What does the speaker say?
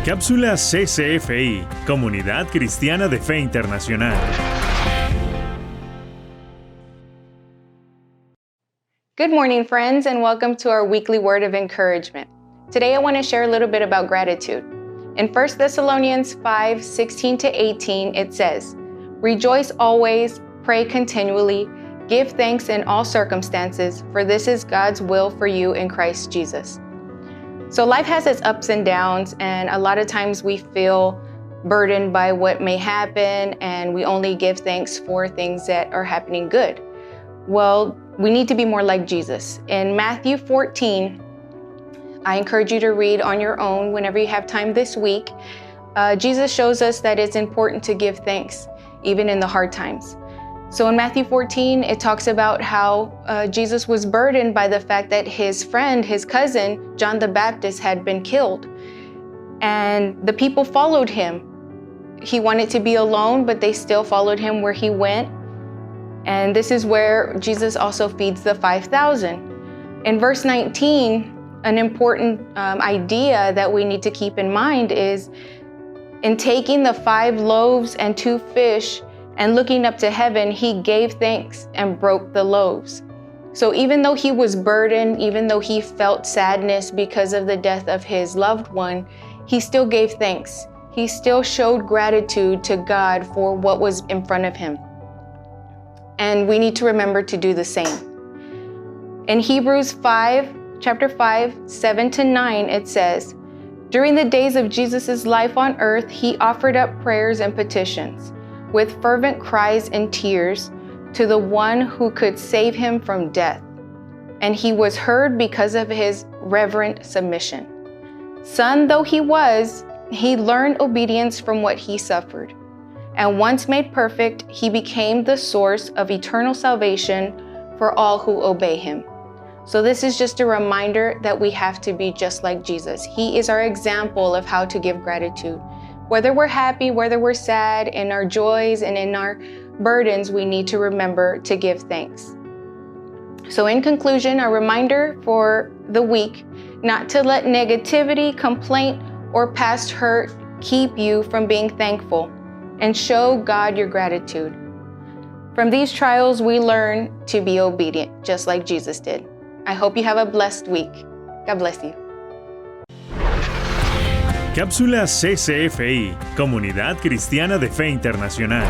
Cápsula CCFI, Comunidad Cristiana de Fe Internacional. Good morning, friends, and welcome to our weekly word of encouragement. Today I want to share a little bit about gratitude. In 1 Thessalonians 5:16-18, it says, "Rejoice always, pray continually, give thanks in all circumstances, for this is God's will for you in Christ Jesus." So life has its ups and downs, and a lot of times we feel burdened by what may happen, and we only give thanks for things that are happening good. Well, we need to be more like Jesus. In Matthew 14, I encourage you to read on your own whenever you have time this week. Jesus shows us that it's important to give thanks, even in the hard times. So in Matthew 14, it talks about how Jesus was burdened by the fact that his friend, his cousin, John the Baptist, had been killed. And the people followed him. He wanted to be alone, but they still followed him where he went. And this is where Jesus also feeds the 5,000. In verse 19, an important idea that we need to keep in mind is in taking the 5 loaves and 2 fish and looking up to heaven, he gave thanks and broke the loaves. So even though he was burdened, even though he felt sadness because of the death of his loved one, he still gave thanks. He still showed gratitude to God for what was in front of him. And we need to remember to do the same. In Hebrews 5, chapter 5, 7-9, it says, "During the days of Jesus' life on earth, he offered up prayers and petitions with fervent cries and tears to the one who could save him from death. And he was heard because of his reverent submission. Son though he was, he learned obedience from what he suffered. And once made perfect, he became the source of eternal salvation for all who obey him." So this is just a reminder that we have to be just like Jesus. He is our example of how to give gratitude. Whether we're happy, whether we're sad, in our joys and in our burdens, we need to remember to give thanks. So in conclusion, a reminder for the week, not to let negativity, complaint, or past hurt keep you from being thankful, and show God your gratitude. From these trials, we learn to be obedient, just like Jesus did. I hope you have a blessed week. God bless you. Cápsula CCFI, Comunidad Cristiana de Fe Internacional.